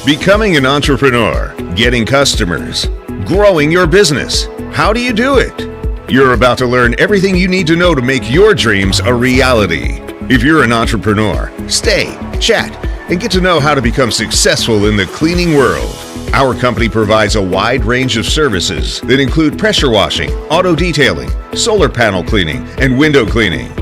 Becoming an entrepreneur, getting customers, growing your business. How do you do it? You're about to learn everything you need to know to make your dreams a reality. If you're an entrepreneur, stay, chat, and get to know how to become successful in the cleaning world. Our company provides a wide range of services that include pressure washing, auto detailing, solar panel cleaning, and window cleaning.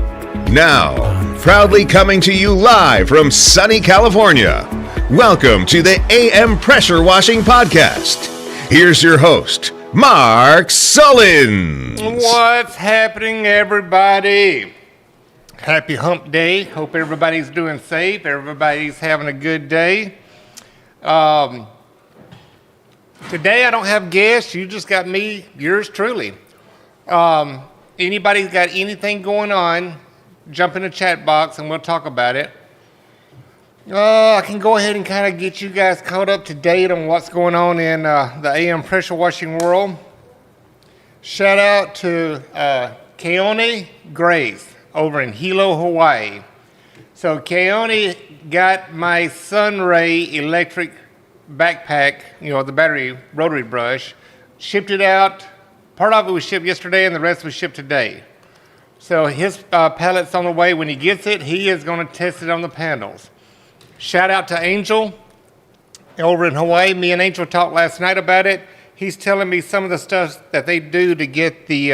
Now, proudly coming to you live from sunny California, welcome to the AM Pressure Washing Podcast. Here's your host, Mark Sullins. What's happening, everybody? Happy hump day. Hope everybody's doing safe. Everybody's having a good day. Today I don't have guests. You just got me, yours truly. Anybody's got anything going on, jump in the chat box and we'll talk about it. I can go ahead and kind of get you guys caught up to date on what's going on in the AM pressure washing world. Shout out to Keone Grace over in Hilo, Hawaii. So Keone got my Sunray electric backpack, the battery rotary brush, shipped it out. Part of it was shipped yesterday and the rest was shipped today. So his pallet's on the way. When he gets it, he is going to test it on the panels. Shout out to Angel over in Hawaii. Me and Angel talked last night about it. He's telling me some of the stuff that they do to get the,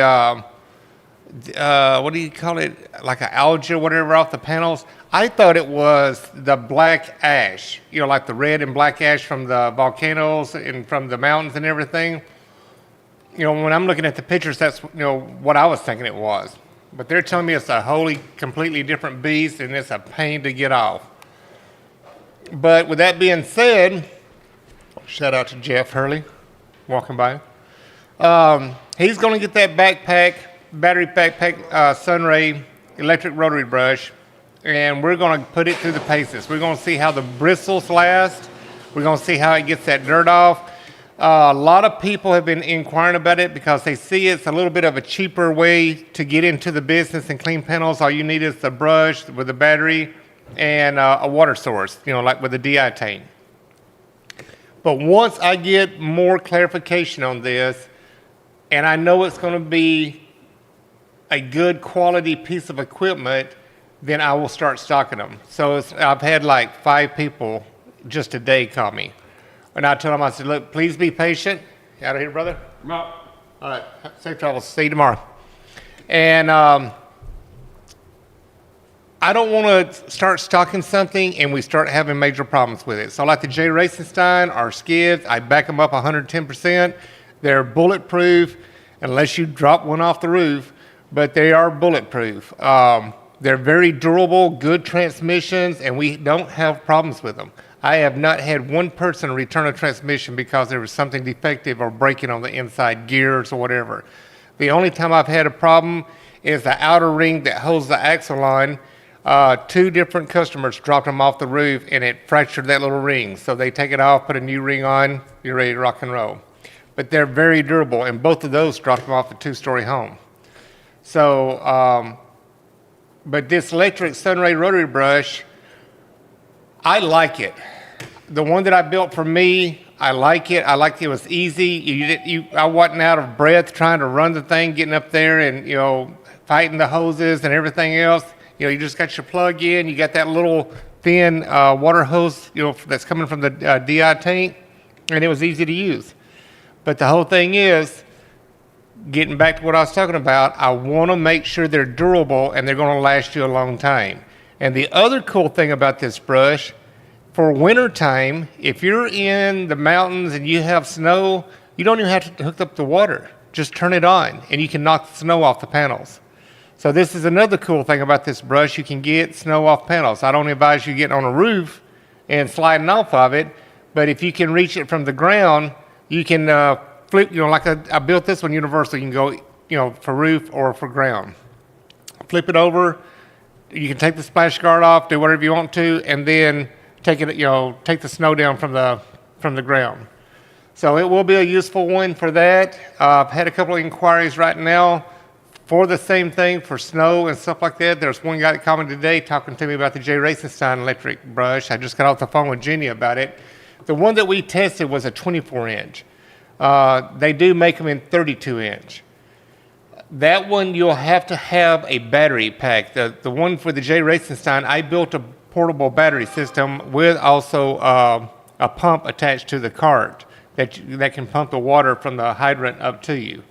what do you call it, like an algae or whatever off the panels. I thought it was the black ash, like the red and black ash from the volcanoes and from the mountains and everything. When I'm looking at the pictures, that's, what I was thinking it was. But they're telling me it's a wholly, completely different beast and it's a pain to get off. But with that being said, shout out to Jeff Hurley, walking by. He's going to get that battery backpack, Sunray electric rotary brush, and we're going to put it through the paces. We're going to see how the bristles last. We're going to see how it gets that dirt off. A lot of people have been inquiring about it because they see it's a little bit of a cheaper way to get into the business and clean panels. All you need is the brush with the battery and a water source, like with the DI tank. But once I get more clarification on this, and I know it's going to be a good quality piece of equipment, then I will start stocking them. So I've had like 5 people just today call me. And I told them, I said, look, please be patient. You out of here, brother? No. All right, safe travels. See you tomorrow. And I don't want to start stocking something and we start having major problems with it. So like the J. Racenstein, our skids, I back them up 110%. They're bulletproof unless you drop one off the roof, but they are bulletproof. They're very durable, good transmissions, and we don't have problems with them. I have not had one person return a transmission because there was something defective or breaking on the inside gears or whatever. The only time I've had a problem is the outer ring that holds the axle on. 2 different customers dropped them off the roof and it fractured that little ring. So they take it off, put a new ring on, you're ready to rock and roll. But they're very durable, and both of those dropped them off a 2-story home. So, but this electric Sunray rotary brush, I like it. The one that I built for me, I like it. I liked it was easy. I wasn't out of breath trying to run the thing, getting up there and, fighting the hoses and everything else. You just got your plug in, you got that little thin water hose, that's coming from the DI tank, and it was easy to use. But the whole thing is, getting back to what I was talking about, I want to make sure they're durable and they're going to last you a long time. And the other cool thing about this brush, for winter time, if you're in the mountains and you have snow, you don't even have to hook up the water. Just turn it on and you can knock the snow off the panels. So this is another cool thing about this brush. You can get snow off panels. I don't advise you getting on a roof and sliding off of it, but if you can reach it from the ground, you can flip, like I built this one universal. You can go, for roof or for ground. Flip it over. You can take the splash guard off, do whatever you want to, and then take it, take the snow down from the ground. So it will be a useful one for that. I've had a couple of inquiries right now for the same thing, for snow and stuff like that. There's one guy that called me today talking to me about the J. Racenstein electric brush. I just got off the phone with Jenny about it. The one that we tested was a 24-inch. They do make them in 32-inch. That one, you'll have to have a battery pack. The one for the J. Racenstein, I built a portable battery system with also a pump attached to the cart that can pump the water from the hydrant up to you.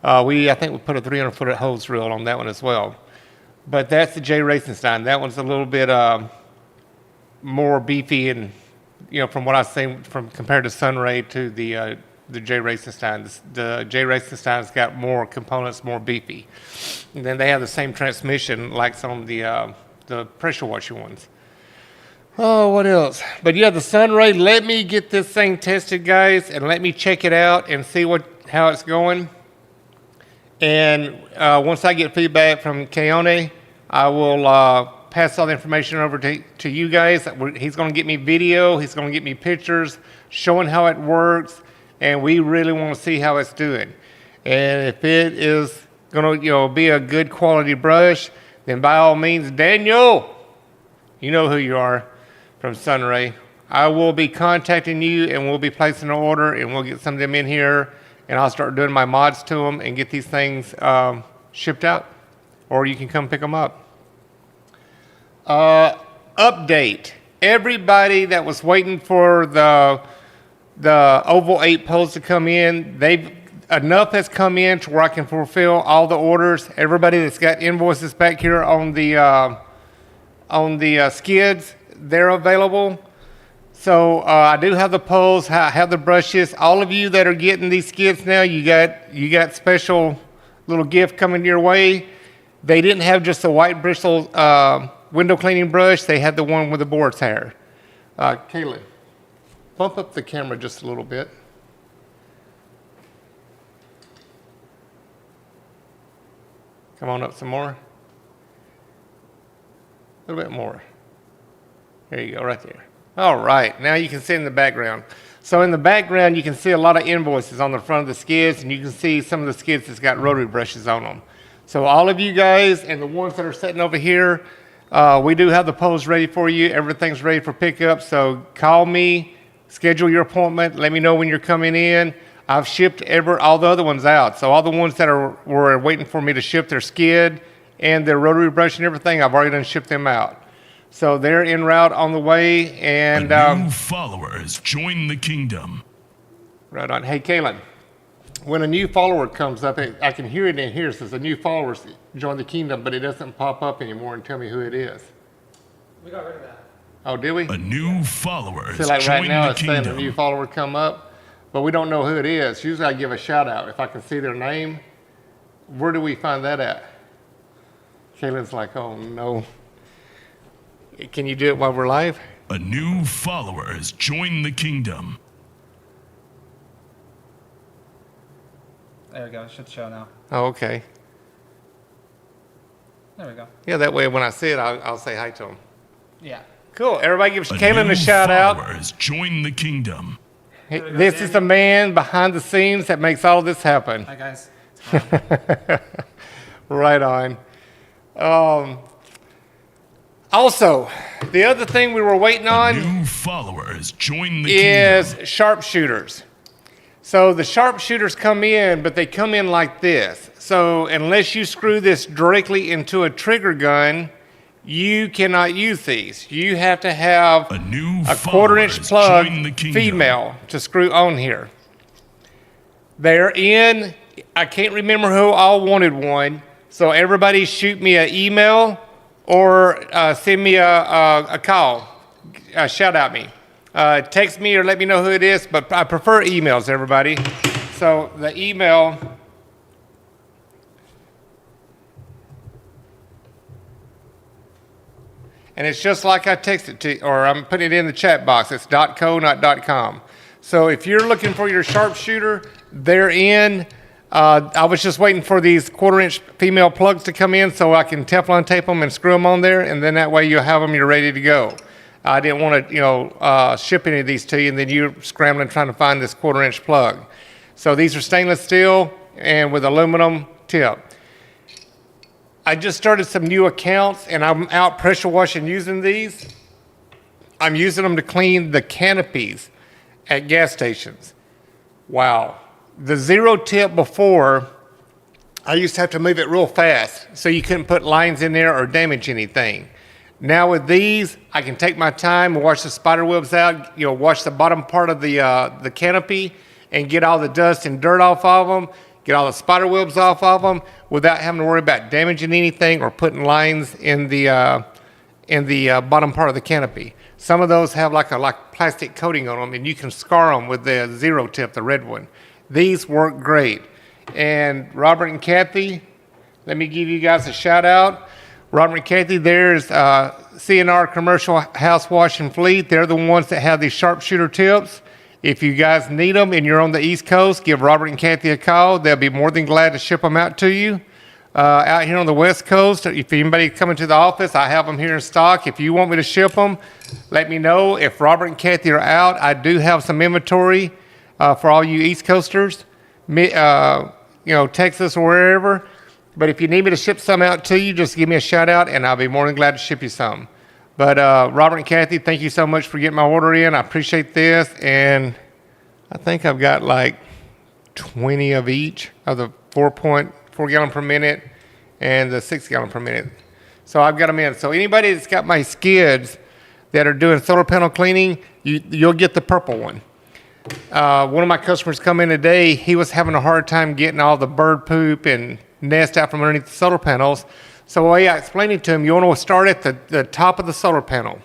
I think we put a 300-foot hose reel on that one as well. But that's the J. Racenstein. That one's a little bit more beefy, and from what I've seen, compared to Sunray to the J. Racenstein. The J. Racenstein's got more components, more beefy. And then they have the same transmission like some of the pressure washer ones. Oh, what else? But yeah, the Sunray, let me get this thing tested, guys, and let me check it out and see how it's going. And once I get feedback from Keone, I will pass all the information over to you guys. He's going to get me video. He's going to get me pictures showing how it works. And we really want to see how it's doing. And if it is going to be a good quality brush, then by all means, Daniel, you know who you are from Sunray. I will be contacting you, and we'll be placing an order, and we'll get some of them in here, and I'll start doing my mods to them and get these things shipped out, or you can come pick them up. Update. Everybody that was waiting for the Oval 8 poles to come in, enough has come in to where I can fulfill all the orders. Everybody that's got invoices back here on the skids, they're available. So I do have the poles, I have the brushes. All of you that are getting these skids now, you got special little gift coming your way. They didn't have just a white bristle window cleaning brush. They had the one with the boar's hair. Kaylin, bump up the camera just a little bit. Come on up some more. A little bit more. There you go, right there. All right, now you can see in the background. So in the background, you can see a lot of invoices on the front of the skids, and you can see some of the skids that's got rotary brushes on them. So all of you guys and the ones that are sitting over here, we do have the poles ready for you. Everything's ready for pickup, so call me, schedule your appointment, let me know when you're coming in. I've shipped all the other ones out. So all the ones that were waiting for me to ship their skid and their rotary brush and everything, I've already done shipped them out. So they're en route on the way, and new followers join the kingdom. Right on. Hey, Kaylin, when a new follower comes up, I can hear it in here. It says a new follower join the kingdom, but it doesn't pop up anymore and tell me who it is. We got rid of that. Oh, did we? A new follower See, like right join now the it's saying kingdom. a new follower come up, but we don't know who it is. Usually I give a shout out if I can see their name. Where do we find that at? Kaylin's like, oh no. Can you do it while we're live? A new followers join the kingdom. There we go. It should show now. Oh, okay. There we go. Yeah, that way when I see it, I'll say hi to them. Yeah. Cool. Everybody gives A Kaylin new a shout out. followers join the kingdom. Hey, this is the man behind the scenes that makes all this happen. Hi, guys. Right on. Also, the other thing we were waiting on New followers join the is kingdom. sharpshooters. So the sharpshooters come in, but they come in like this. So unless you screw this directly into a trigger gun, you cannot use these. You have to have A new a 1/4-inch followers plug, join the kingdom. female, to screw on here. They're in. I can't remember who all wanted one. So everybody shoot me an email or send me a call. Shout out me. Text me or let me know who it is, but I prefer emails, everybody. So the email, and it's just like I texted to, or I'm putting it in the chat box. It's .co, not .com. So if you're looking for your sharpshooter, they're in. I was just waiting for these 1/4-inch female plugs to come in so I can Teflon tape them and screw them on there, and then that way you'll have them, you're ready to go. I didn't want to, ship any of these to you, and then you're scrambling trying to find this 1/4-inch plug. So these are stainless steel and with aluminum tip. I just started some new accounts, and I'm out pressure washing using these. I'm using them to clean the canopies at gas stations. Wow. The zero tip before, I used to have to move it real fast so you couldn't put lines in there or damage anything. Now with these, I can take my time and wash the spider webs out, wash the bottom part of the canopy and get all the dust and dirt off of them, get all the spider webs off of them without having to worry about damaging anything or putting lines in the bottom part of the canopy. Some of those have like plastic coating on them and you can scar them with the zero tip, the red one. These work great. And Robert and Kathy, let me give you guys a shout out. Robert and Kathy, there's CNR Commercial House Wash and Fleet. They're the ones that have these sharpshooter tips. If you guys need them and you're on the East Coast, give Robert and Kathy a call. They'll be more than glad to ship them out to you. Out here on the West Coast, if anybody coming to the office, I have them here in stock. If you want me to ship them, let me know. If Robert and Kathy are out, I do have some inventory for all you East Coasters, Texas or wherever. But if you need me to ship some out to you, just give me a shout out and I'll be more than glad to ship you some. But Robert and Kathy, thank you so much for getting my order in. I appreciate this. And I think I've got like 20 of each of the 4.4 gallon per minute and the 6 gallon per minute. So I've got them in. So anybody that's got my skids that are doing solar panel cleaning, you'll get the purple one. One of my customers come in today, he was having a hard time getting all the bird poop and nest out from underneath the solar panels. So the way I explained it to him, you want to start at the top of the solar panel.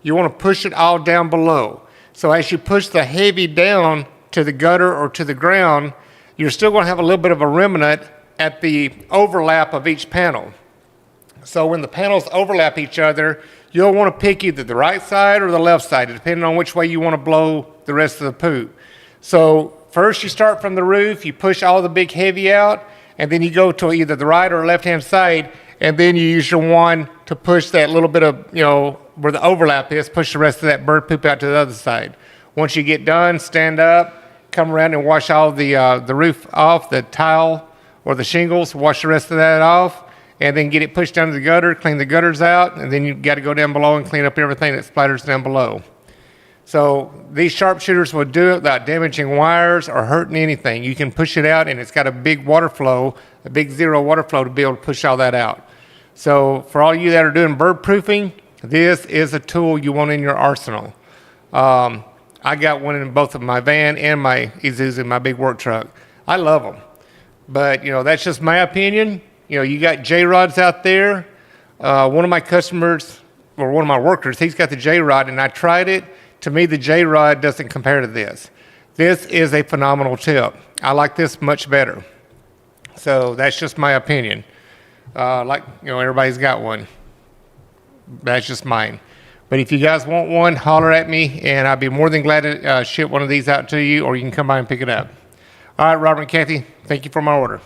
You want to push it all down below. So as you push the heavy down to the gutter or to the ground, you're still going to have a little bit of a remnant at the overlap of each panel. So when the panels overlap each other, you'll want to pick either the right side or the left side, depending on which way you want to blow the rest of the poop. So first you start from the roof, you push all the big heavy out, and then you go to either the right or left-hand side, and then you use your wand to push that little bit of, where the overlap is, push the rest of that bird poop out to the other side. Once you get done, stand up, come around and wash all the roof off, the tile or the shingles, wash the rest of that off, and then get it pushed down to the gutter, clean the gutters out, and then you've got to go down below and clean up everything that splatters down below. So these sharpshooters will do it without damaging wires or hurting anything. You can push it out and it's got a big water flow, a big zero water flow to be able to push all that out. So for all you that are doing bird proofing, this is a tool you want in your arsenal. I got one in both of my van and my Isuzu, my big work truck. I love them. But, that's just my opinion. You got J-rods out there. One of my customers, or one of my workers, he's got the J-rod and I tried it. To me, the J-rod doesn't compare to this. This is a phenomenal tip. I like this much better. So that's just my opinion. Everybody's got one. That's just mine. But if you guys want one, holler at me, and I'd be more than glad to ship one of these out to you, or you can come by and pick it up. All right, Robert and Kathy, thank you for my order.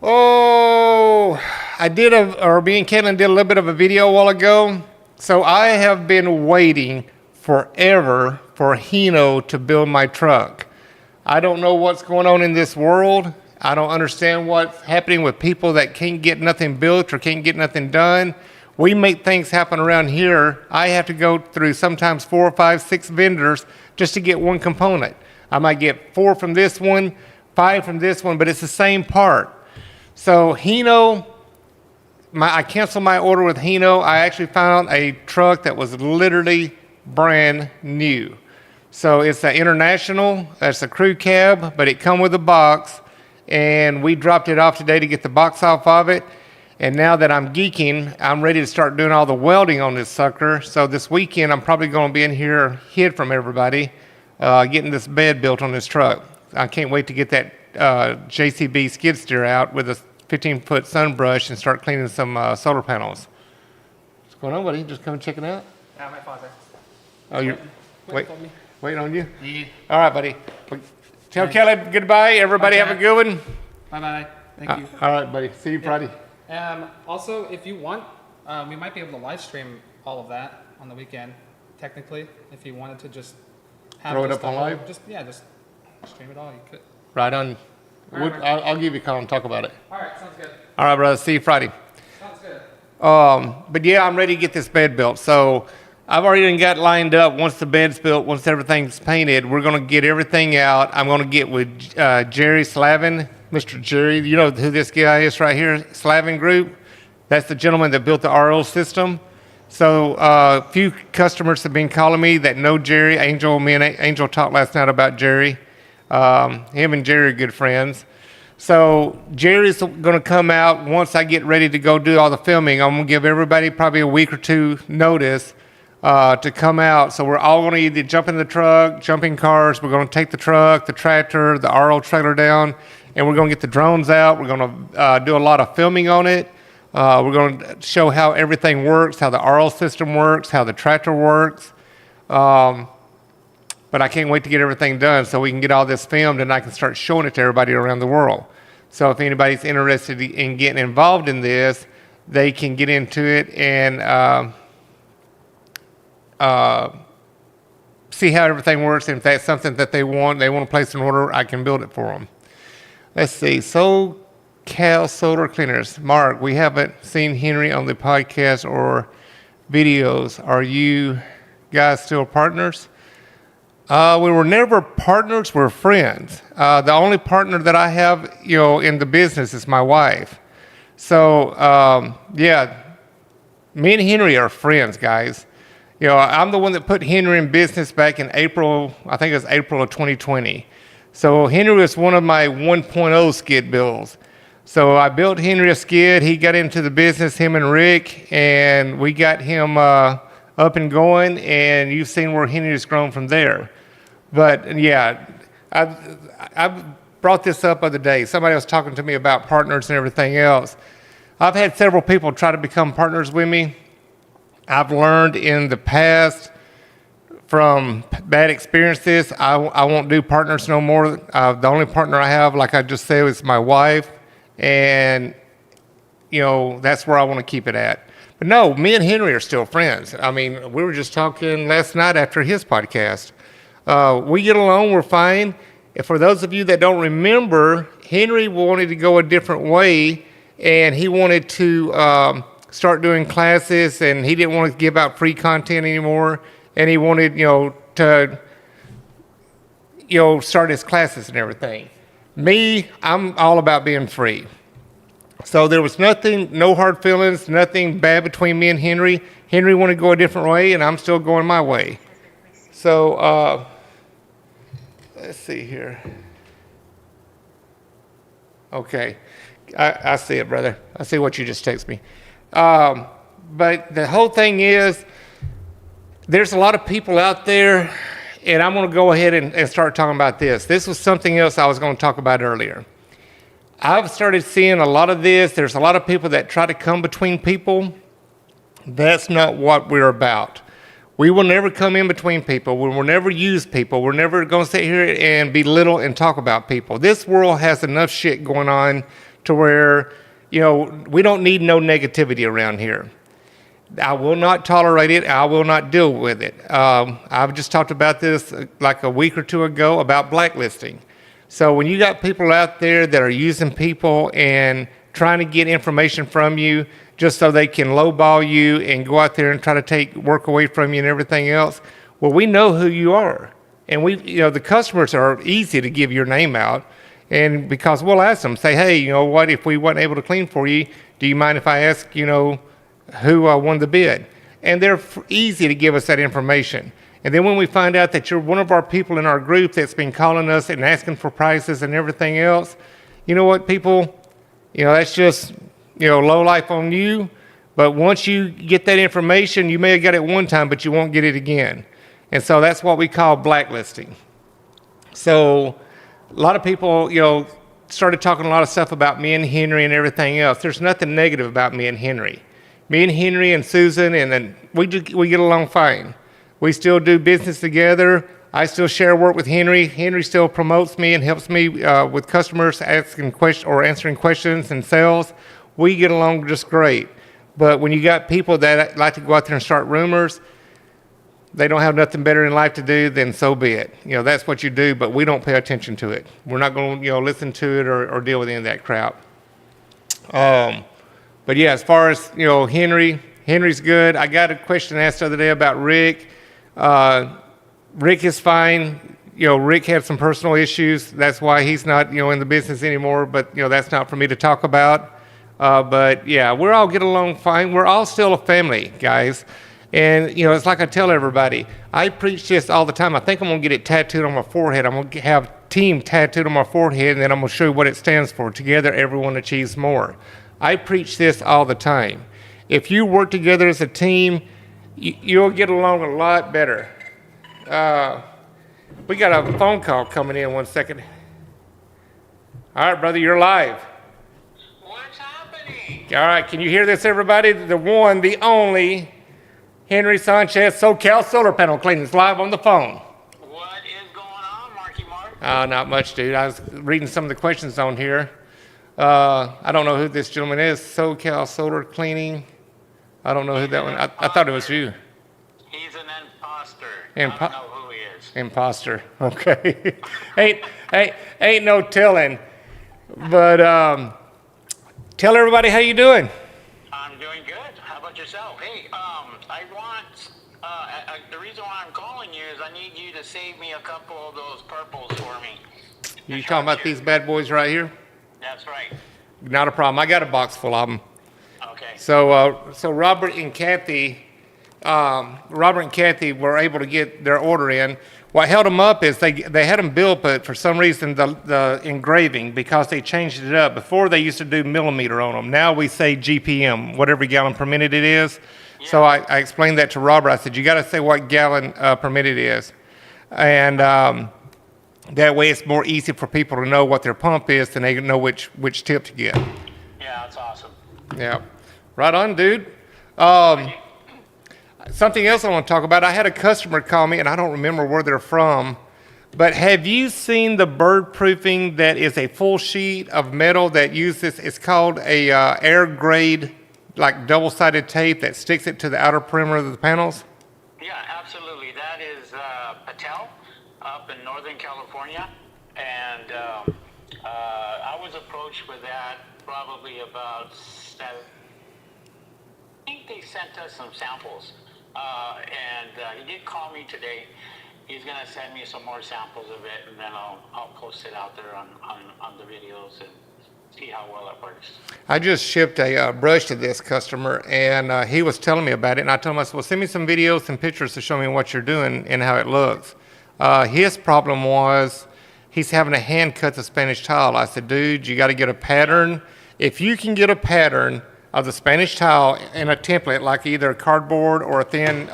Oh, me and Caitlin did a little bit of a video a while ago. So I have been waiting forever for Hino to build my truck. I don't know what's going on in this world. I don't understand what's happening with people that can't get nothing built or can't get nothing done. We make things happen around here. I have to go through sometimes 4, 5, 6 vendors just to get one component. I might get 4 from this one, 5 from this one, but it's the same part. So Hino, I canceled my order with Hino. I actually found a truck that was literally brand new. So it's an International, that's a crew cab, but it come with a box, and we dropped it off today to get the box off of it. And now that I'm geeking, I'm ready to start doing all the welding on this sucker. So this weekend, I'm probably going to be in here hid from everybody, getting this bed built on this truck. I can't wait to get that JCB skid steer out with a 15-foot sun brush and start cleaning some solar panels. What's going on, buddy? Just come and check it out? Yeah, my father. Oh, you're waiting on you? Yeah. All right, buddy. Tell Kelly goodbye. Everybody have a good one. Bye-bye. Thank you. All right, buddy. See you Friday. Also, if you want, we might be able to live stream all of that on the weekend, technically, if you wanted to just have throw it up on live? Just stream it all. You could. Right on. All right, I'll give you a call and talk about it. All right, sounds good. All right, brother. See you Friday. Sounds good. But yeah, I'm ready to get this bed built. So I've already got lined up. Once the bed's built, once everything's painted, we're going to get everything out. I'm going to get with Jerry Slavin, Mr. Jerry. You know who this guy is right here, Slavin Group. That's the gentleman that built the RO system. So a few customers have been calling me that know Jerry. Me and Angel talked last night about Jerry. Him and Jerry are good friends. So Jerry's going to come out once I get ready to go do all the filming. I'm going to give everybody probably a week or two notice to come out. So we're all going to either jump in the truck, jump in cars. We're going to take the truck, the tractor, the RO trailer down, and we're going to get the drones out. We're going to do a lot of filming on it. We're going to show how everything works, how the RO system works, how the tractor works. But I can't wait to get everything done so we can get all this filmed and I can start showing it to everybody around the world. So if anybody's interested in getting involved in this, they can get into it and see how everything works. And if that's something that they want to place an order, I can build it for them. Let's see. SoCal Solar Cleaners. Mark, we haven't seen Henry on the podcast or videos. Are you guys still partners? We were never partners, we're friends. The only partner that I have, in the business is my wife. So, yeah, me and Henry are friends, guys. I'm the one that put Henry in business back in April, I think it was April of 2020. So Henry was one of my 1.0 skid builds. So I built Henry a skid, he got into the business, him and Rick, and we got him up and going, and you've seen where Henry's grown from there. But yeah, I brought this up the other day. Somebody was talking to me about partners and everything else. I've had several people try to become partners with me. I've learned in the past from bad experiences, I won't do partners no more. The only partner I have, like I just said, is my wife. And, that's where I want to keep it at. But no, me and Henry are still friends. I mean, we were just talking last night after his podcast. We get along, we're fine. And for those of you that don't remember, Henry wanted to go a different way, and he wanted to start doing classes, and he didn't want to give out free content anymore, and he wanted, to, start his classes and everything. Me, I'm all about being free. So there was no hard feelings, nothing bad between me and Henry. Henry wanted to go a different way, and I'm still going my way. So, let's see here. Okay. I see it, brother. I see what you just texted me. But the whole thing is, there's a lot of people out there, and I'm going to go ahead and start talking about this. This was something else I was going to talk about earlier. I've started seeing a lot of this. There's a lot of people that try to come between people. That's not what we're about. We will never come in between people. We will never use people. We're never going to sit here and belittle and talk about people. This world has enough shit going on to where, we don't need no negativity around here. I will not tolerate it. I will not deal with it. I've just talked about this like a week or two ago about blacklisting. So when you got people out there that are using people and trying to get information from you just so they can lowball you and go out there and try to take work away from you and everything else, well, we know who you are. And the customers are easy to give your name out. And because we'll ask them, say, hey, if we weren't able to clean for you, do you mind if I ask, who won the bid? And they're easy to give us that information. And then when we find out that you're one of our people in our group that's been calling us and asking for prices and everything else, you know what, people, that's just, low life on you. But once you get that information, you may have got it one time, but you won't get it again. And so that's what we call blacklisting. So a lot of people, started talking a lot of stuff about me and Henry and everything else. There's nothing negative about me and Henry. Me and Henry and Susan, and then we get along fine. We still do business together. I still share work with Henry. Henry still promotes me and helps me with customers asking questions or answering questions and sales. We get along just great. But when you got people that like to go out there and start rumors, they don't have nothing better in life to do, then so be it. That's what you do, but we don't pay attention to it. We're not going to, listen to it or deal with any of that crap. But yeah, as far as, Henry, Henry's good. I got a question asked the other day about Rick. Rick is fine. Rick had some personal issues. That's why he's not, in the business anymore. But, that's not for me to talk about. But yeah, we're all get along fine. We're all still a family, guys. And, it's like I tell everybody, I preach this all the time. I think I'm going to get it tattooed on my forehead. I'm going to have team tattooed on my forehead, and then I'm going to show you what it stands for. Together, everyone achieves more. I preach this all the time. If you work together as a team, you'll get along a lot better. We got a phone call coming in 1 second. All right, brother, you're live. What's happening? All right, can you hear this, everybody? The one, the only, Henry Sanchez, SoCal Solar Panel Cleaning is live on the phone. What is going on, Marky Mark? Not much, dude. I was reading some of the questions on here. I don't know who this gentleman is. SoCal Solar Cleaning. I don't know who that one. I thought it was you. He's an imposter. Impo- I don't know who he is. Imposter. Okay. ain't no telling. But tell everybody how you doing. I'm doing good. How about yourself? Hey, I want, the reason why I'm calling you is I need you to save me a couple of those purples for me. You talking about these bad boys right here? That's right. Not a problem. I got a box full of them. Okay. So Robert and Kathy were able to get their order in. What held them up is they had them built, but for some reason the engraving, because they changed it up. Before they used to do millimeter on them. Now we say GPM, whatever gallon per minute it is. Yeah. So I explained that to Robert. I said, you got to say what gallon per minute it is. And that way it's more easy for people to know what their pump is, and they know which tip to get. Yeah, that's awesome. Yeah. Right on, dude. Something else I want to talk about. I had a customer call me, and I don't remember where they're from, but have you seen the bird proofing that is a full sheet of metal that uses, it's called a air grade, like double-sided tape that sticks it to the outer perimeter of the panels? Yeah, absolutely. That is Patel up in Northern California, and I was approached with that probably about 7. I think they sent us some samples, and he did call me today. He's going to send me some more samples of it, and then I'll post it out there on the videos and see how well it works. I just shipped a brush to this customer, and he was telling me about it, and I told him, I said, well, send me some videos and pictures to show me what you're doing and how it looks. His problem was he's having to hand cut the Spanish tile. I said, dude, you got to get a pattern. If you can get a pattern of the Spanish tile in a template, like either cardboard or a thin,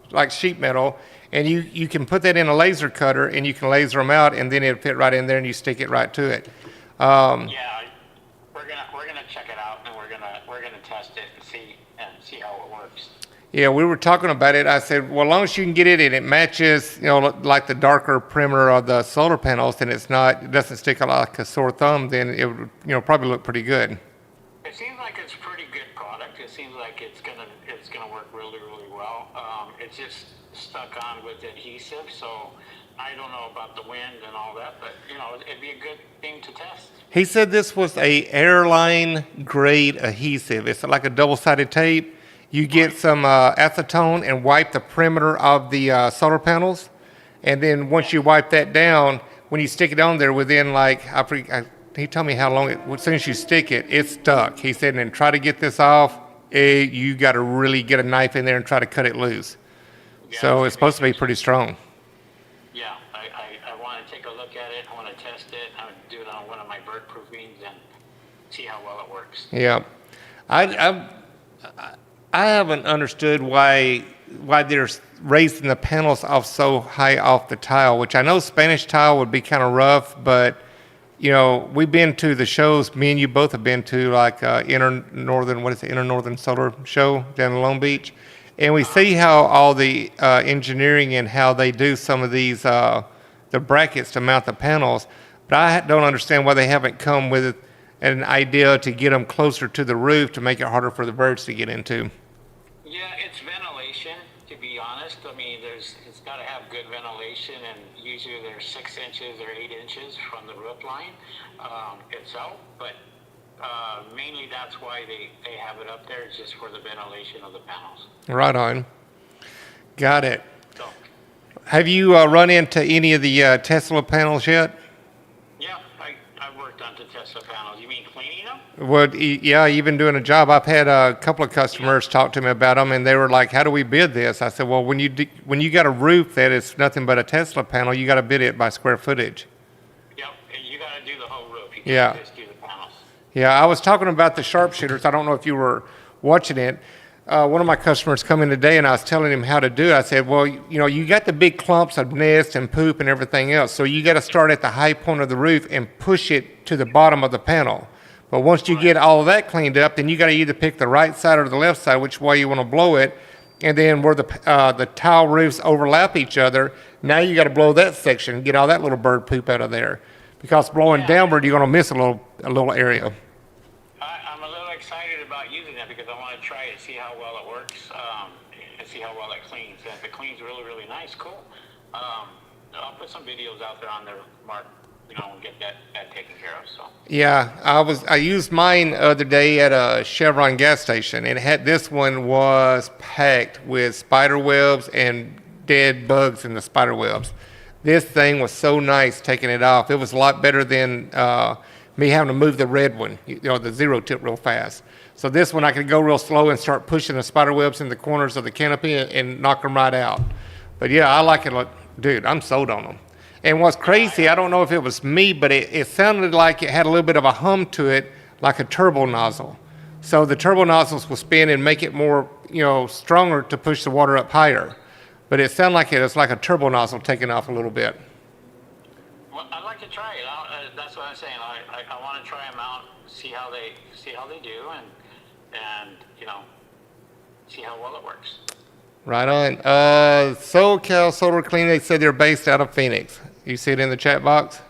like sheet metal, and you can put that in a laser cutter, and you can laser them out, and then it'll fit right in there, and you stick it right to it. Yeah, we're gonna check it out, and we're gonna test it and see how it works. Yeah, we were talking about it. I said, well, as long as you can get it and it matches, like the darker perimeter of the solar panels, and it doesn't stick out like a sore thumb, then it would, probably look pretty good. It seems like it's a pretty good product. It seems like it's gonna work really, really well. It's just stuck on with adhesive, so I don't know about the wind and all that, but it'd be a good thing to test. He said this was a airline grade adhesive. It's like a double-sided tape. You get some acetone and wipe the perimeter of the solar panels, and then once you wipe that down, when you stick it on there, within he told me how long as soon as you stick it, it's stuck. He said, and try to get this off, you got to really get a knife in there and try to cut it loose. Yeah, so it's supposed to be pretty strong. Yeah, I want to take a look at it. I want to test it. I would do it on one of my bird proofings and see how well it works. Yeah, I haven't understood why they're raising the panels off so high off the tile, which I know Spanish tile would be kind of rough, but we've been to the shows, me and you both have been to, like Inner Northern Solar Show down in Long Beach, and we see how all the engineering and how they do some of these the brackets to mount the panels, but I don't understand why they haven't come with an idea to get them closer to the roof to make it harder for the birds to get into. Yeah, it's ventilation, to be honest. I mean, it's got to have good ventilation, and usually they're 6 inches or 8 inches from the roof line itself. But Mainly that's why they have it up there. It's just for the ventilation of the panels. Right on. Got it. So, Have you run into any of the Tesla panels yet? yeah, I worked on the Tesla panels. You mean cleaning them? Well, yeah, you've been doing a job. I've had a couple of customers talk to me about them, and they were like, "How do we bid this?" I said, "Well, when you got a roof that is nothing but a Tesla panel, you got to bid it by square footage." Yep, and you got to do the whole roof. You can't Yeah. just do the panels. Yeah, I was talking about the sharpshooters. I don't know if you were watching it. One of my customers come in today, and I was telling him how to do it. I said, "Well, you got the big clumps of nest and poop and everything else, so you got to start at the high point of the roof and push it to the bottom of the panel. But once you get all of that cleaned up, then you got to either pick the right side or the left side, which way you want to blow it, and then where the tile roofs overlap each other, now you got to blow that section and get all that little bird poop out of there, because blowing downward, you're going to miss a little area." I'm a little excited about using that because I want to try it, see how well it works, and see how well it cleans. And if it cleans really, really nice, cool. I'll put some videos out there on there, Mark, and get that taken care of. So. Yeah, I used mine the other day at a Chevron gas station, and this one was packed with spider webs and dead bugs in the spider webs. This thing was so nice taking it off. It was a lot better than me having to move the red one, the zero tip real fast. So this one I could go real slow and start pushing the spider webs in the corners of the canopy and knock them right out. But yeah, I like it. Dude, I'm sold on them. And what's crazy, I don't know if it was me, but it sounded like it had a little bit of a hum to it, like a turbo nozzle. So the turbo nozzles will spin and make it more, stronger to push the water up higher. But it sounded like it was like a turbo nozzle taking off a little bit. Well, I'd like to try it. That's what I'm saying. I want to try them out, see how they do, and see how well it works. Right on. SoCal Solar Clean, they said they're based out of Phoenix. You see it in the chat box?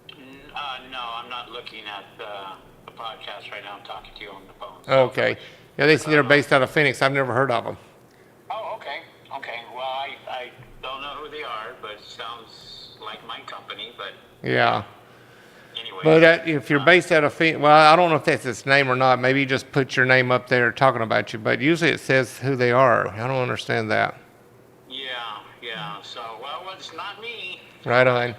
No, I'm not looking at the podcast right now. I'm talking to you on the phone. Okay. Yeah, they said they're based out of Phoenix. I've never heard of them. Oh, okay. Well, I don't know who they are, but it sounds like my company. But Yeah. anyway. But if you're based out of Phoenix, well, I don't know if that's its name or not. Maybe you just put your name up there talking about you. But usually it says who they are. I don't understand that. Yeah. So, well, it's not me. Right on.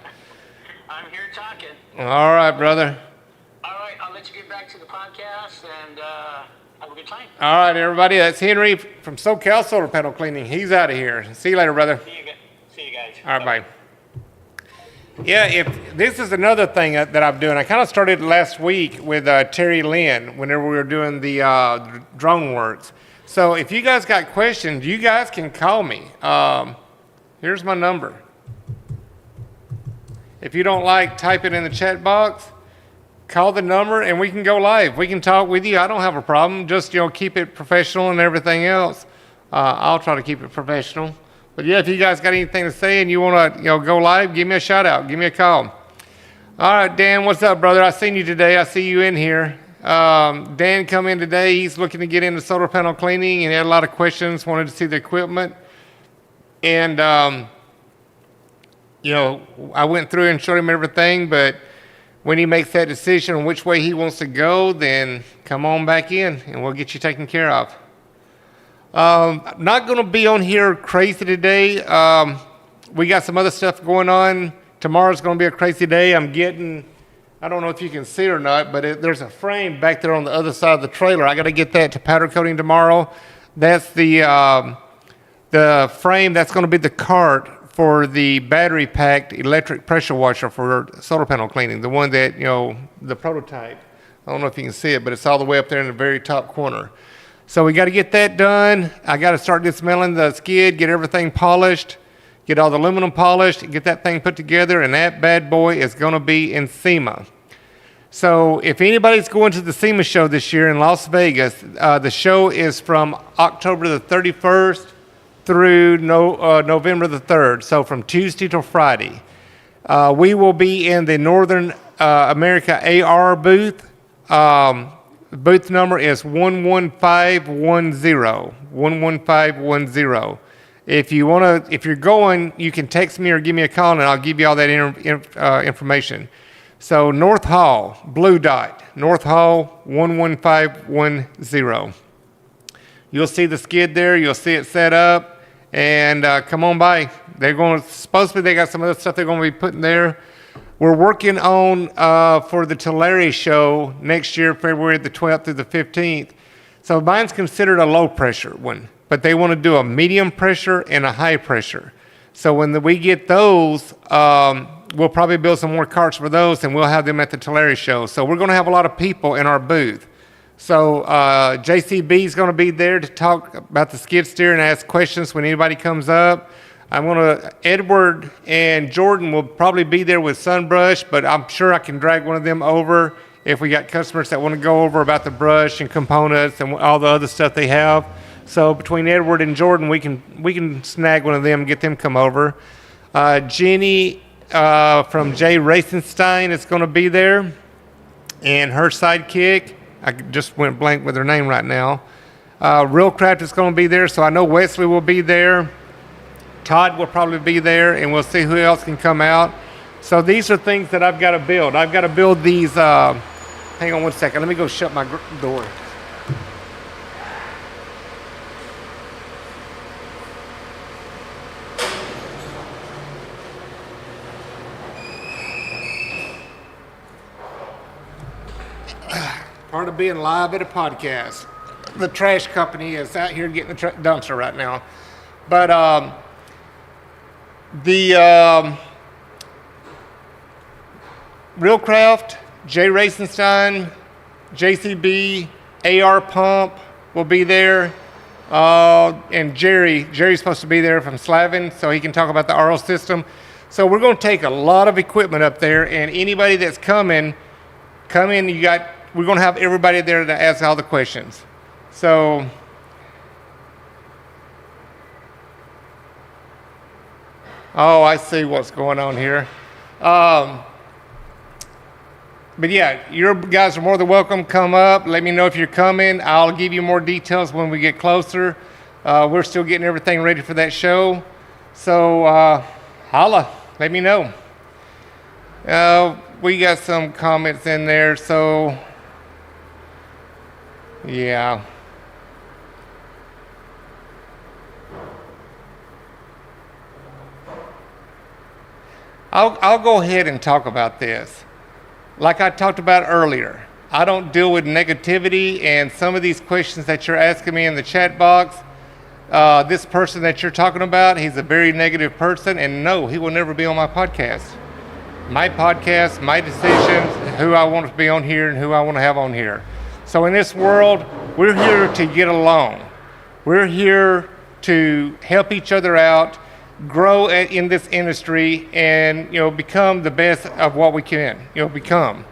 I'm here talking. All right, brother. All right, I'll let you get back to the podcast and have a good time. All right, everybody. That's Henry from SoCal Solar Panel Cleaning. He's out of here. See you later, brother. See you guys. All right, bye. Yeah, if this is another thing that I'm doing. I kind of started last week with Terry Lynn whenever we were doing the drone works. So if you guys got questions, you guys can call me. Here's my number. If you don't like, type it in the chat box. Call the number and we can go live. We can talk with you. I don't have a problem. Just keep it professional and everything else. I'll try to keep it professional. But yeah, if you guys got anything to say and you want to go live, give me a shout out. Give me a call. All right, Dan, what's up, brother? I seen you today. I see you in here. Dan come in today. He's looking to get into solar panel cleaning and he had a lot of questions, wanted to see the equipment. And, I went through and showed him everything, but when he makes that decision on which way he wants to go, then come on back in and we'll get you taken care of. I'm not going to be on here crazy today. We got some other stuff going on. Tomorrow's going to be a crazy day. I don't know if you can see it or not, but there's a frame back there on the other side of the trailer. I got to get that to powder coating tomorrow. That's the frame that's going to be the cart for the battery packed electric pressure washer for solar panel cleaning. The one that, the prototype. I don't know if you can see it, but it's all the way up there in the very top corner. So we got to get that done. I got to start dismantling the skid, get everything polished, get all the aluminum polished, get that thing put together, and that bad boy is going to be in SEMA. So if anybody's going to the SEMA show this year in Las Vegas, the show is from October the 31st through November the 3rd, so from Tuesday till Friday. We will be in the Northern America AR booth. Booth number is 11510. 11510. If you're going, you can text me or give me a call, and I'll give you all that information. So North Hall, blue dot, North Hall 11510. You'll see the skid there. You'll see it set up, and come on by. Supposedly they got some other stuff they're going to be putting there. We're working on for the Tulare show next year, February the 12th through the 15th. So mine's considered a low pressure one, but they want to do a medium pressure and a high pressure. So when we get those, we'll probably build some more carts for those, and we'll have them at the Tulare show. So we're going to have a lot of people in our booth. So JCB is going to be there to talk about the skid steer and ask questions when anybody comes up. Edward and Jordan will probably be there with Sunbrush, but I'm sure I can drag one of them over if we got customers that want to go over about the brush and components and all the other stuff they have. So between Edward and Jordan, we can snag one of them and get them come over. Jenny from Jay Racenstein is going to be there, and her sidekick, I just went blank with her name right now. Realcraft is going to be there, so I know Wesley will be there. Todd will probably be there, and we'll see who else can come out. So these are things that I've got to build. I've got to build these. Hang on one second. Let me go shut my door. Part of being live at a podcast. The trash company is out here getting the dumpster right now. But the Realcraft, Jay Racenstein, JCB, AR Pump will be there. And Jerry's supposed to be there from Slavin, so he can talk about the RO system. So we're going to take a lot of equipment up there, and anybody that's come in, we're going to have everybody there to ask all the questions. So, I see what's going on here. But yeah, your guys are more than welcome. Come up. Let me know if you're coming. I'll give you more details when we get closer. We're still getting everything ready for that show. So, holla. Let me know. We got some comments in there, so yeah. I'll go ahead and talk about this. Like I talked about earlier, I don't deal with negativity, and some of these questions that you're asking me in the chat box, this person that you're talking about, he's a very negative person, and no, he will never be on my podcast. My podcast, my decisions, who I want to be on here and who I want to have on here. So in this world, we're here to get along. We're here to help each other out, grow in this industry, and become the best of what we can become.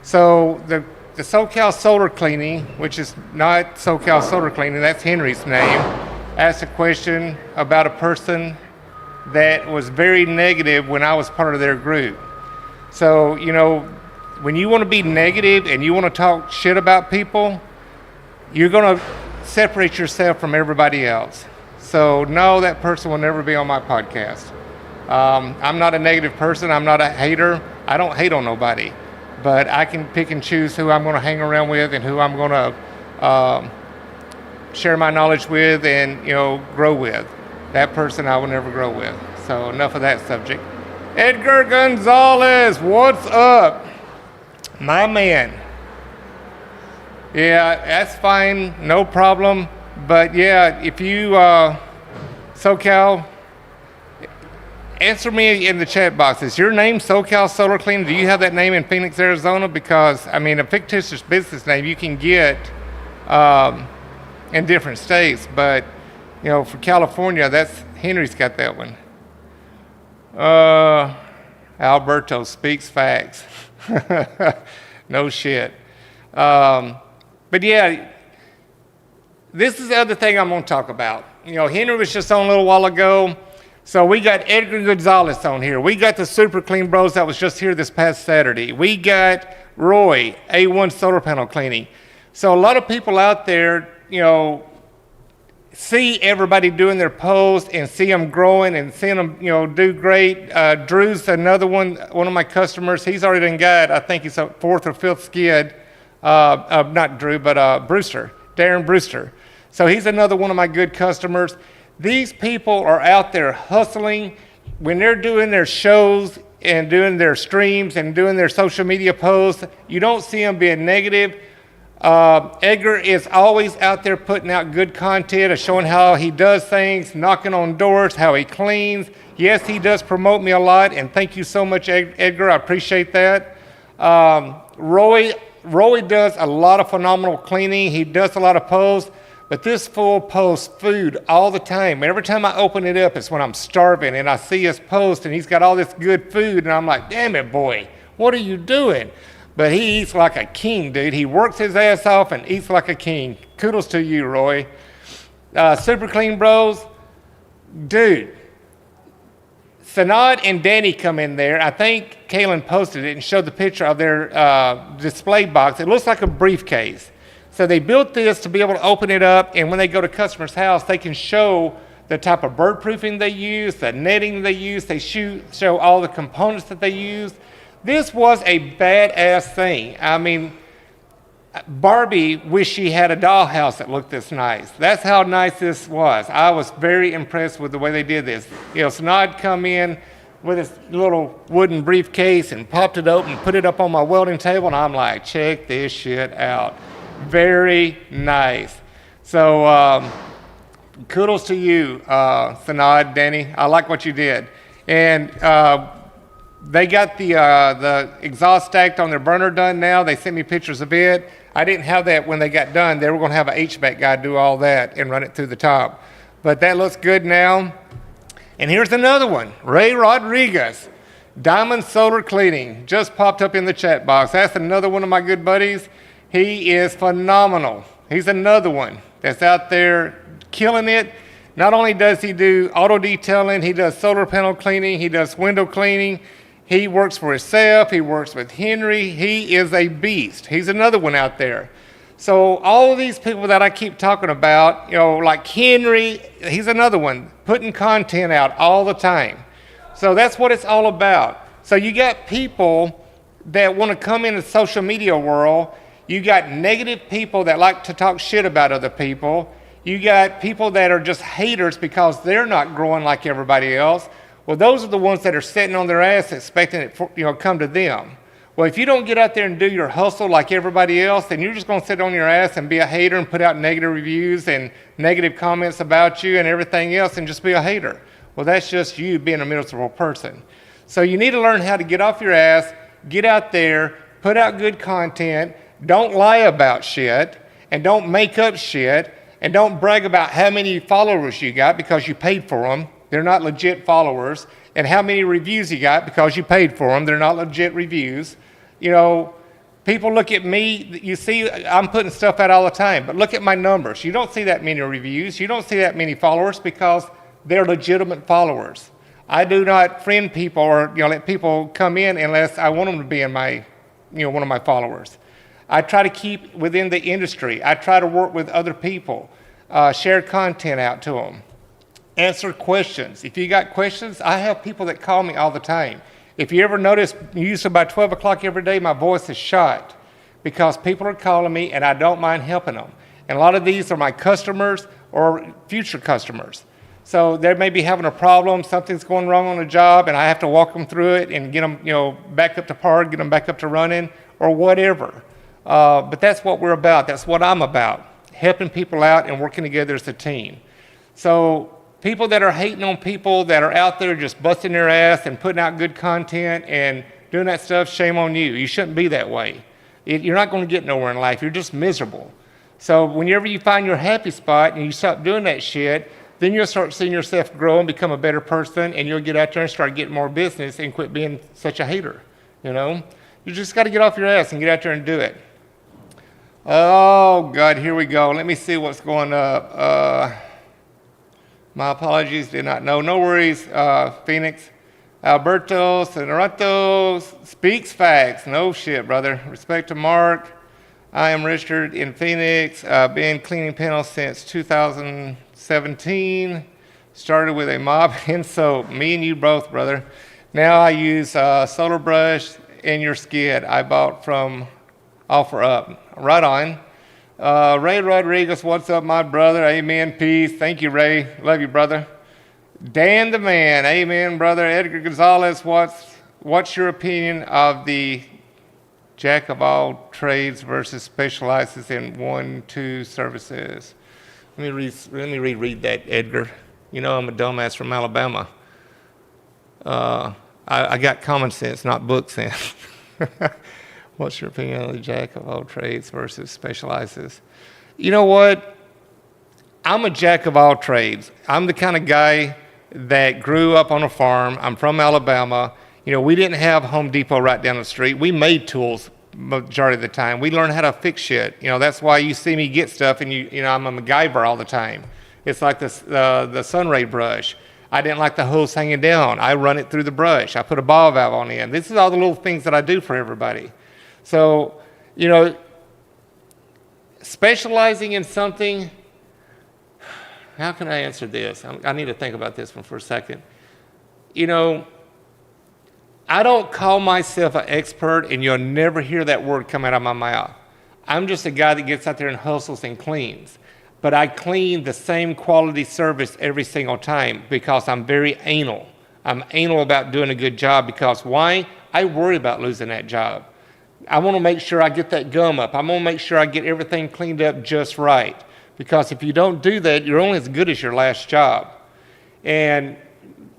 So the SoCal Solar Cleaning, which is not SoCal Solar Cleaning, that's Henry's name, asked a question about a person that was very negative when I was part of their group. So, when you want to be negative and you want to talk shit about people, you're going to separate yourself from everybody else. So, no, that person will never be on my podcast. I'm not a negative person. I'm not a hater. I don't hate on nobody. But I can pick and choose who I'm going to hang around with and who I'm going to share my knowledge with and, grow with. That person I will never grow with. So, enough of that subject. Edgar Gonzalez, what's up? My man. Yeah, that's fine, no problem. But yeah, if you, SoCal, answer me in the chat box. Is your name SoCal Solar Clean? Do you have that name in Phoenix, Arizona? Because, a fictitious business name you can get in different states. But, for California, Henry's got that one. Alberto speaks facts. No shit. But yeah, this is the other thing I'm going to talk about. Henry was just on a little while ago. So we got Edgar Gonzalez on here. We got the Super Clean Bros that was just here this past Saturday. We got Roy, A1 Solar Panel Cleaning. So a lot of people out there, see everybody doing their posts and see them growing and seeing them, do great. Drew's another one of my customers. He's already done got, I think he's a 4th or 5th skid. Not Drew, but Brewster, Darren Brewster. So he's another one of my good customers. These people are out there hustling. When they're doing their shows and doing their streams and doing their social media posts, you don't see them being negative. Edgar is always out there putting out good content of showing how he does things, knocking on doors, how he cleans. Yes, he does promote me a lot, and thank you so much, Edgar. I appreciate that. Roy does a lot of phenomenal cleaning. He does a lot of posts, but this fool posts food all the time. Every time I open it up, it's when I'm starving, and I see his post, and he's got all this good food, and I'm like, damn it, boy, what are you doing? But he eats like a king, dude. He works his ass off and eats like a king. Kudos to you, Roy. Super Clean Bros, dude. Sanad and Danny come in there. I think Kaylin posted it and showed the picture of their display box. It looks like a briefcase. So they built this to be able to open it up, and when they go to customer's house, they can show the type of bird proofing they use, the netting they use. They show all the components that they use. This was a badass thing. I mean, Barbie wished she had a dollhouse that looked this nice. That's how nice this was. I was very impressed with the way they did this. Sanad come in with this little wooden briefcase and popped it open, put it up on my welding table, and I'm like, check this shit out. Very nice. So kudos to you, Sanad, Danny. I like what you did. And they got the exhaust stacked on their burner done now. They sent me pictures of it. I didn't have that when they got done. They were going to have an HVAC guy do all that and run it through the top. But that looks good now. And here's another one. Ray Rodriguez, Diamond Solar Cleaning, just popped up in the chat box. That's another one of my good buddies. He is phenomenal. He's another one that's out there killing it. Not only does he do auto detailing, he does solar panel cleaning, he does window cleaning. He works for himself. He works with Henry. He is a beast. He's another one out there. So all of these people that I keep talking about, like Henry, he's another one, putting content out all the time. So that's what it's all about. So you got people that want to come in the social media world. You got negative people that like to talk shit about other people. You got people that are just haters because they're not growing like everybody else. Well, those are the ones that are sitting on their ass expecting it to come to them. Well, if you don't get out there and do your hustle like everybody else, then you're just going to sit on your ass and be a hater and put out negative reviews and negative comments about you and everything else and just be a hater. Well, that's just you being a miserable person. So you need to learn how to get off your ass, get out there, put out good content, don't lie about shit, and don't make up shit, and don't brag about how many followers you got because you paid for them. They're not legit followers. And how many reviews you got because you paid for them. They're not legit reviews. People look at me. You see, I'm putting stuff out all the time. But look at my numbers. You don't see that many reviews. You don't see that many followers because they're legitimate followers. I do not friend people or let people come in unless I want them to be in my, one of my followers. I try to keep within the industry. I try to work with other people, share content out to them. Answer questions. If you got questions, I have people that call me all the time. If you ever notice, usually about 12 o'clock every day, my voice is shot because people are calling me and I don't mind helping them. And a lot of these are my customers or future customers. So they may be having a problem, something's going wrong on a job, and I have to walk them through it and get them, back up to par, get them back up to running or whatever. But that's what we're about. That's what I'm about, helping people out and working together as a team. So people that are hating on people that are out there just busting their ass and putting out good content and doing that stuff, shame on you. You shouldn't be that way. You're not going to get nowhere in life. You're just miserable. So whenever you find your happy spot and you stop doing that shit, then you'll start seeing yourself grow and become a better person, and you'll get out there and start getting more business and quit being such a hater. You just got to get off your ass and get out there and do it. Oh, God, here we go. Let me see what's going up. My apologies, did not know. No worries, Phoenix. Alberto Sonoranto speaks facts. No shit, brother. Respect to Mark. I am registered in Phoenix. Been cleaning panels since 2006. 17. Started with a mop and soap. Me and you both, brother. Now I use Solar Brush in your skid I bought from Offer Up. Right on. Ray Rodriguez, what's up, my brother? Amen, peace. Thank you, Ray. Love you, brother. Dan the man, amen, brother. Edgar Gonzalez, what's your opinion of the jack of all trades versus specializes in 1-2 services? Let me reread that, Edgar. You know I'm a dumbass from Alabama. I got common sense, not book sense. What's your opinion on the jack of all trades versus specializes? You know what? I'm a jack of all trades. I'm the kind of guy that grew up on a farm. I'm from Alabama. You know, we didn't have Home Depot right down the street. We made tools majority of the time. We learned how to fix shit. You know, that's why you see me get stuff and you know, I'm a MacGyver all the time. It's like the Sunray brush. I didn't like the hose hanging down. I run it through the brush. I put a ball valve on the end. This is all the little things that I do for everybody. So, you know, specializing in something, how can I answer this? I need to think about this one for a second. You know, I don't call myself an expert, and you'll never hear that word come out of my mouth. I'm just a guy that gets out there and hustles and cleans. But I clean the same quality service every single time because I'm very anal. I'm anal about doing a good job because why? I worry about losing that job. I want to make sure I get that gum up. I'm going to make sure I get everything cleaned up just right. Because if you don't do that, you're only as good as your last job. And,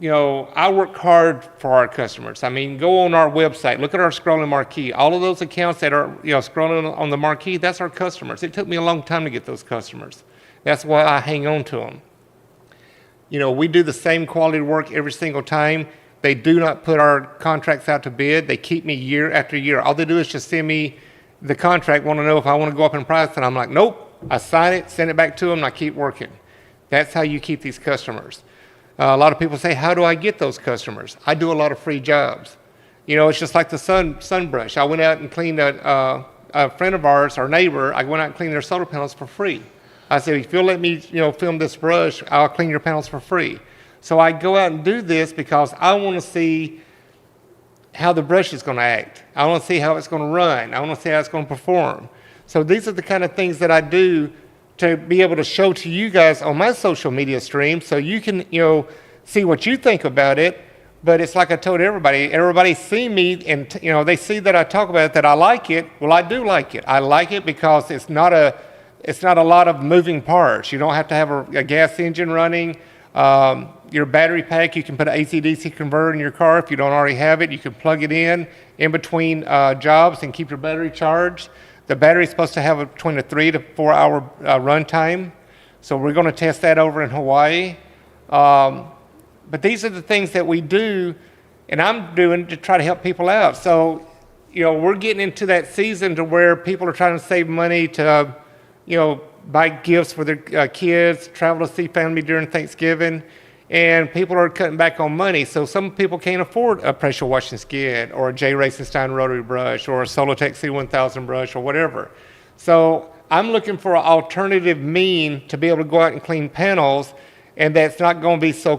you know, I work hard for our customers. I mean, go on our website, look at our scrolling marquee. All of those accounts that are, you know, scrolling on the marquee, that's our customers. It took me a long time to get those customers. That's why I hang on to them. You know, we do the same quality work every single time. They do not put our contracts out to bid. They keep me year after year. All they do is just send me the contract, want to know if I want to go up in price, and I'm like, nope. I sign it, send it back to them, and I keep working. That's how you keep these customers. A lot of people say, how do I get those customers? I do a lot of free jobs. You know, it's just like the sun brush. I went out and cleaned a friend of ours, our neighbor, I went out and cleaned their solar panels for free. I said, if you'll let me, you know, film this brush, I'll clean your panels for free. So I go out and do this because I want to see how the brush is going to act. I want to see how it's going to run. I want to see how it's going to perform. So these are the kind of things that I do to be able to show to you guys on my social media stream so you can, you know, see what you think about it. But it's like I told everybody see me and, you know, they see that I talk about it, that I like it. Well, I do like it. I like it because it's not a lot of moving parts. You don't have to have a gas engine running. Your battery pack, you can put an AC/DC converter in your car if you don't already have it. You can plug it in between jobs and keep your battery charged. The battery is supposed to have between a 3 to 4 hour run time. So we're going to test that over in Hawaii. But these are the things that we do, and I'm doing to try to help people out. So, you know, we're getting into that season to where people are trying to save money to, you know, buy gifts for their kids, travel to see family during Thanksgiving, and people are cutting back on money. So some people can't afford a pressure washing skid or a J. Racenstein rotary brush or a Solotech C1000 brush or whatever. So I'm looking for an alternative mean to be able to go out and clean panels, and that's not going to be so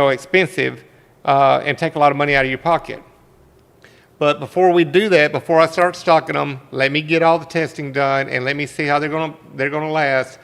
expensive and take a lot of money out of your pocket. But before we do that, before I start stocking them, let me get all the testing done and let me see how they're going to last.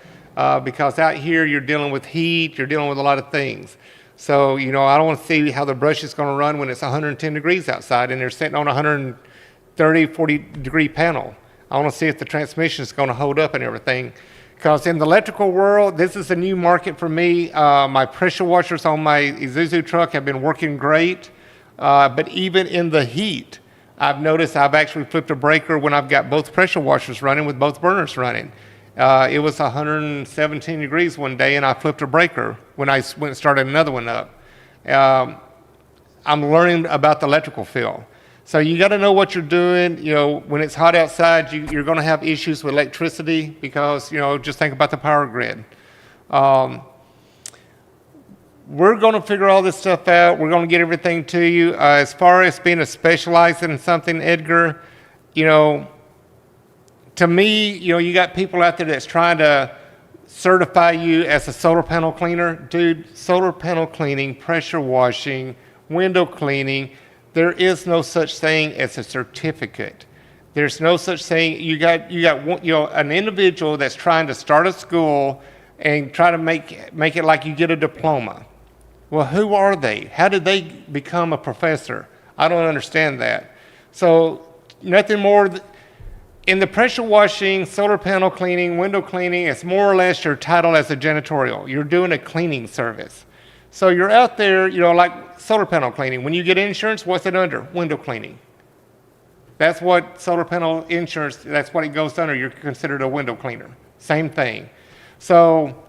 Because out here you're dealing with heat, you're dealing with a lot of things. So, you know, I don't want to see how the brush is going to run when it's 110 degrees outside and they're sitting on a 130, 40 degree panel. I want to see if the transmission is going to hold up and everything. Because in the electrical world, this is a new market for me. My pressure washers on my Isuzu truck have been working great. But even in the heat, I've noticed I've actually flipped a breaker when I've got both pressure washers running with both burners running. It was 117 degrees one day, and I flipped a breaker when I went and started another one up. I'm learning about the electrical field. So you got to know what you're doing. You know, when it's hot outside, you're going to have issues with electricity because, you know, just think about the power grid. We're going to figure all this stuff out. We're going to get everything to you. As far as being a specialized in something, Edgar, you know, to me, you know, you got people out there that's trying to certify you as a solar panel cleaner. Dude, solar panel cleaning, pressure washing, window cleaning, there is no such thing as a certificate. There's no such thing. You got an individual that's trying to start a school and try to make it like you get a diploma. Well, who are they? How did they become a professor? I don't understand that. So nothing more. In the pressure washing, solar panel cleaning, window cleaning, it's more or less your title as a janitorial. You're doing a cleaning service. So you're out there, like solar panel cleaning. When you get insurance, what's it under? Window cleaning. That's what solar panel insurance, that's what it goes under. You're considered a window cleaner. Same thing. So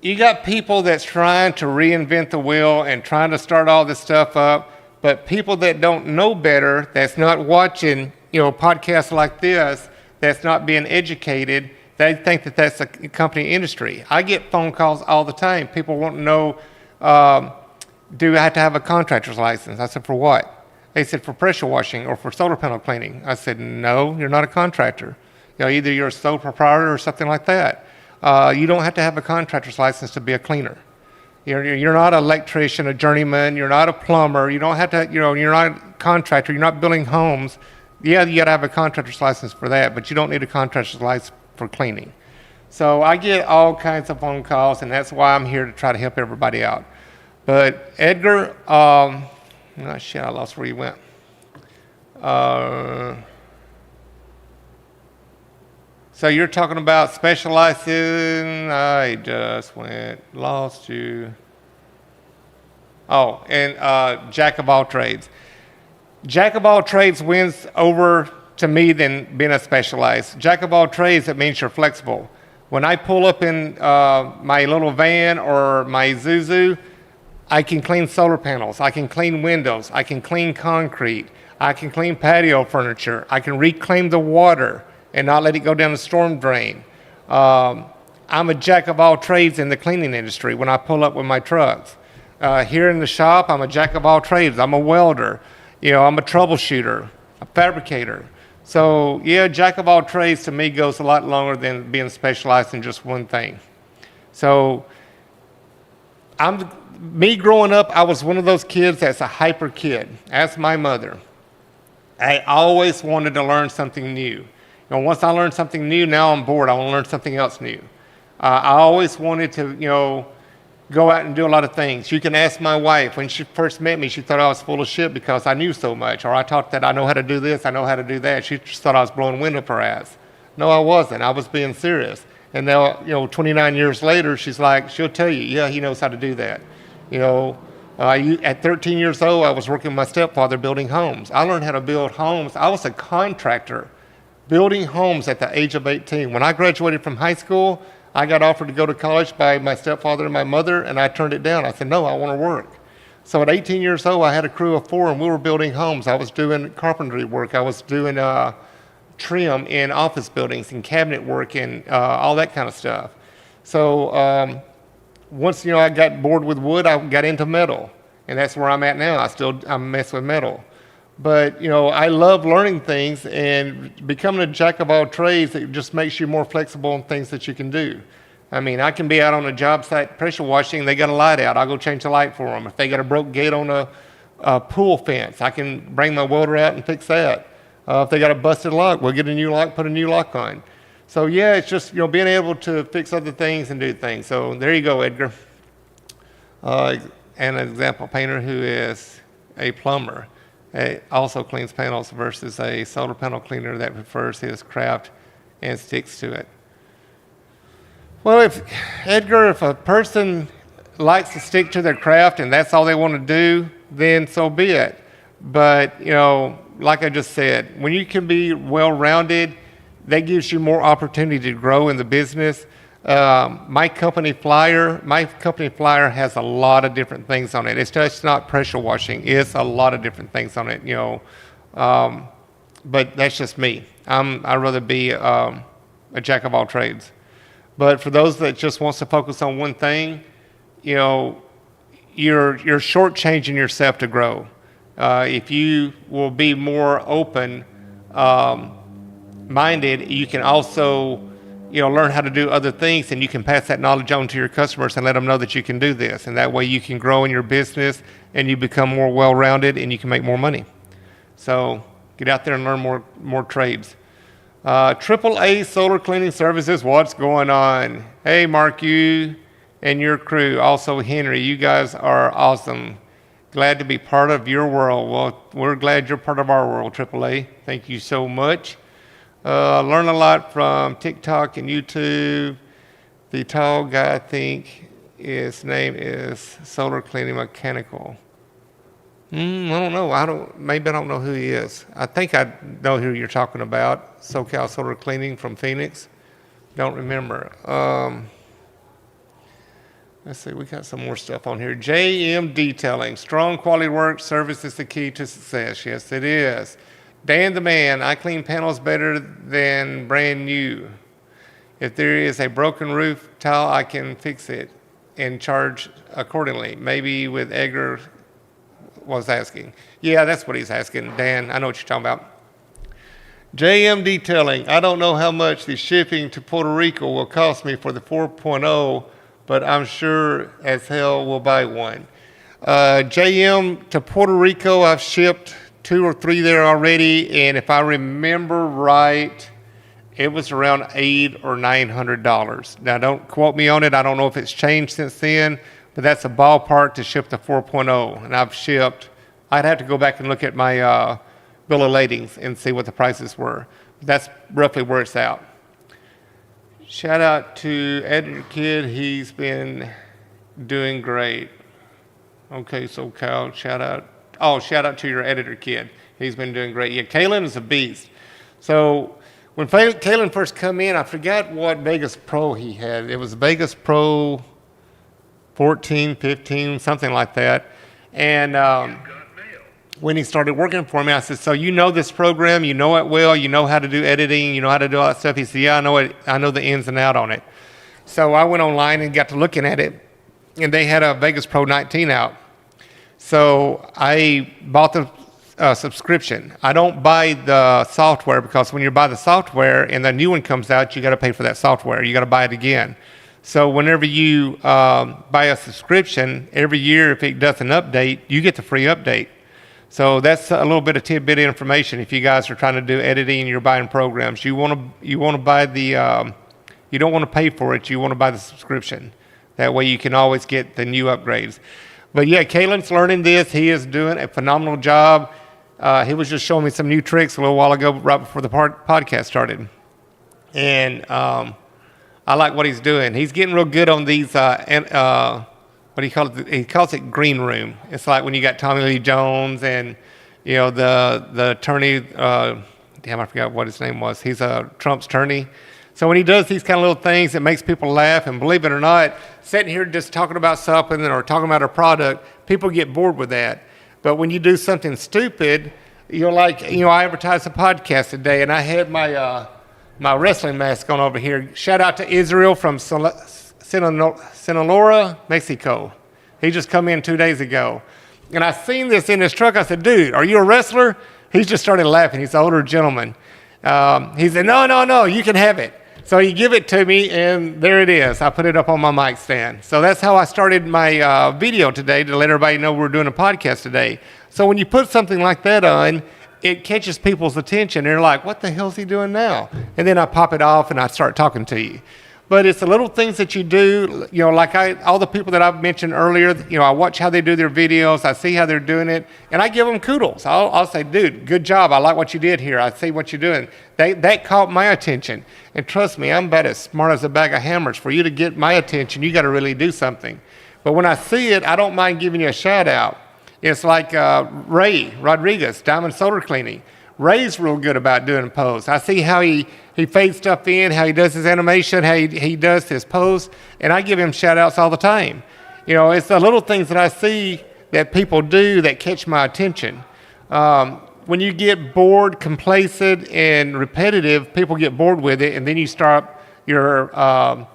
you got people that's trying to reinvent the wheel and trying to start all this stuff up, but people that don't know better, that's not watching, podcasts like this, that's not being educated, they think that that's a company industry. I get phone calls all the time. People want to know, do I have to have a contractor's license? I said, for what? They said, for pressure washing or for solar panel cleaning. I said, no, you're not a contractor. Either you're a sole proprietor or something like that. You don't have to have a contractor's license to be a cleaner. You're not an electrician, a journeyman. You're not a plumber. You don't have to, you're not a contractor. You're not building homes. Yeah, you got to have a contractor's license for that, but you don't need a contractor's license for cleaning. So I get all kinds of phone calls, and that's why I'm here to try to help everybody out. But Edgar, shit, I lost where you went. So you're talking about specializing. I just lost you. Oh, and jack of all trades. Jack of all trades wins over to me than being a specialized. Jack of all trades, it means you're flexible. When I pull up in my little van or my Zuzu, I can clean solar panels, I can clean windows, I can clean concrete, I can clean patio furniture, I can reclaim the water and not let it go down the storm drain. I'm a jack of all trades in the cleaning industry when I pull up with my trucks. Here in the shop, I'm a jack of all trades. I'm a welder, I'm a troubleshooter, a fabricator. So yeah, jack of all trades to me goes a lot longer than being specialized in just one thing. So me growing up, I was one of those kids that's a hyper kid. Ask my mother. I always wanted to learn something new. Once I learned something new, now I'm bored. I want to learn something else new. I always wanted to, go out and do a lot of things. You can ask my wife. When she first met me, she thought I was full of shit because I knew so much. Or I thought that I know how to do this, I know how to do that. She just thought I was blowing wind up her ass. No, I wasn't. I was being serious. And now, 29 years later, she'll tell you, yeah, he knows how to do that. At 13 years old, I was working with my stepfather building homes. I learned how to build homes. I was a contractor building homes at the age of 18. When I graduated from high school, I got offered to go to college by my stepfather and my mother, and I turned it down. I said, no, I want to work. So at 18 years old, I had a crew of 4, and we were building homes. I was doing carpentry work. I was doing trim in office buildings and cabinet work and all that kind of stuff. So once I got bored with wood, I got into metal, and that's where I'm at now. I mess with metal. But I love learning things, and becoming a jack of all trades, it just makes you more flexible in things that you can do. I mean, I can be out on a job site pressure washing, they got a light out, I'll go change the light for them. If they got a broke gate on a pool fence, I can bring my welder out and fix that. If they got a busted lock, we'll get a new lock, put a new lock on. So yeah, it's just being able to fix other things and do things. So there you go, Edgar. And an example painter who is a plumber. Also cleans panels versus a solar panel cleaner that prefers his craft and sticks to it. Well, if a person likes to stick to their craft and that's all they want to do, then so be it. But, like I just said, when you can be well-rounded, that gives you more opportunity to grow in the business. My company flyer has a lot of different things on it. It's just not pressure washing. It's a lot of different things on it, but that's just me. I'd rather be a jack of all trades. But for those that just wants to focus on one thing, you're shortchanging yourself to grow. If you will be more open minded, you can also learn how to do other things, and you can pass that knowledge on to your customers and let them know that you can do this. And that way you can grow in your business and you become more well-rounded and you can make more money. So get out there and learn more trades. AAA Solar Cleaning Services, what's going on? Hey, Mark, you and your crew. Also, Henry, you guys are awesome. Glad to be part of your world. Well, we're glad you're part of our world, AAA. Thank you so much. Learn a lot from TikTok and YouTube. The tall guy, I think his name is Solar Cleaning Mechanical. I don't know. Maybe I don't know who he is. I think I know who you're talking about. SoCal Solar Cleaning from Phoenix. Don't remember. Let's see. We got some more stuff on here. JM Detailing. Strong quality work. Service is the key to success. Yes, it is. Dan the Man, I clean panels better than brand new. If there is a broken roof tile, I can fix it and charge accordingly. Maybe with Edgar was asking. Yeah, that's what he's asking. Dan, I know what you're talking about. JM Detailing, I don't know how much the shipping to Puerto Rico will cost me for the 4.0, but I'm sure as hell will buy one. JM to Puerto Rico, I've shipped 2 or 3 there already, and if I remember right, it was around $800 or $900. Now, don't quote me on it. I don't know if it's changed since then, but that's a ballpark to ship the 4.0. And I've shipped. I'd have to go back and look at my bill of ladings and see what the prices were. That's roughly where it's at. Shout out to Editor Kid. He's been doing great. Okay, so Cal, shout out to your editor kid. He's been doing great. Yeah, Kalen is a beast. So when Kalen first come in, I forgot what Vegas Pro he had. It was Vegas Pro 14, 15, something like that. And when he started working for me, I said, so you know this program, you know it well, you know how to do editing, you know how to do all that stuff. He said, yeah, I know it. I know the ins and out on it. So I went online and got to looking at it, and they had a Vegas Pro 19 out. So I bought the subscription. I don't buy the software because when you buy the software and the new one comes out, you got to pay for that software. You got to buy it again. So whenever you buy a subscription, every year if it doesn't update, you get the free update. So that's a little bit of tidbit information. If you guys are trying to do editing and you're buying programs, you want to buy the you don't want to pay for it. You want to buy the subscription. That way you can always get the new upgrades. But yeah, Kalen's learning this. He is doing a phenomenal job. He was just showing me some new tricks a little while ago, right before the podcast started. And I like what he's doing. He's getting real good on these, what do you call it? He calls it green room. It's like when you got Tommy Lee Jones and, the attorney, damn, I forgot what his name was. He's Trump's attorney. So when he does these kind of little things, it makes people laugh. And believe it or not, sitting here just talking about something or talking about a product, people get bored with that. But when you do something stupid, I advertised a podcast today, and I had my my wrestling mask on over here. Shout out to Israel from Sinaloa, Mexico. He just come in 2 days ago. And I seen this in his truck. I said, dude, are you a wrestler? He just started laughing. He's an older gentleman. He said, no, you can have it. So he give it to me, and there it is. I put it up on my mic stand. So that's how I started my video today, to let everybody know we're doing a podcast today. So when you put something like that on, it catches people's attention. They're like, what the hell's he doing now? And then I pop it off, and I start talking to you. But it's the little things that you do, like all the people that I've mentioned earlier, I watch how they do their videos, I see how they're doing it, and I give them kudos. I'll say, dude, good job, I like what you did here, I see what you're doing. That caught my attention. And trust me, I'm about as smart as a bag of hammers. For you to get my attention, you got to really do something. But when I see it, I don't mind giving you a shout out. It's like Ray Rodriguez, Diamond Solar Cleaning. Ray's real good about doing pose. I see how he fades stuff in, how he does his animation, how he does his pose, and I give him shout outs all the time. It's the little things that I see that people do that catch my attention. When you get bored, complacent, and repetitive, people get bored with it, and then you start your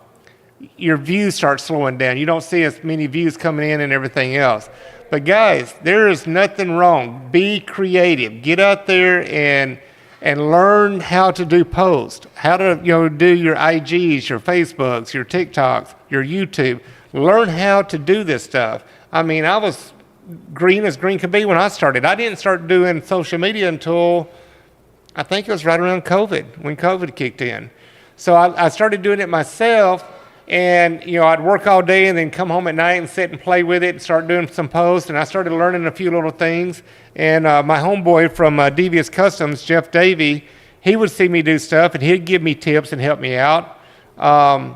views start slowing down. You don't see as many views coming in and everything else. But guys, there is nothing wrong. Be creative. Get out there and and learn how to do posts, how to do your IGs, your Facebooks, your TikToks, your YouTube. Learn how to do this stuff. I mean, I was green as green could be when I started. I didn't start doing social media until I think it was right around COVID, when COVID kicked in. So I started doing it myself, and I'd work all day and then come home at night and sit and play with it and start doing some posts, and I started learning a few little things. And my homeboy from Devious Customs, Jeff Davey, he would see me do stuff, and he'd give me tips and help me out. And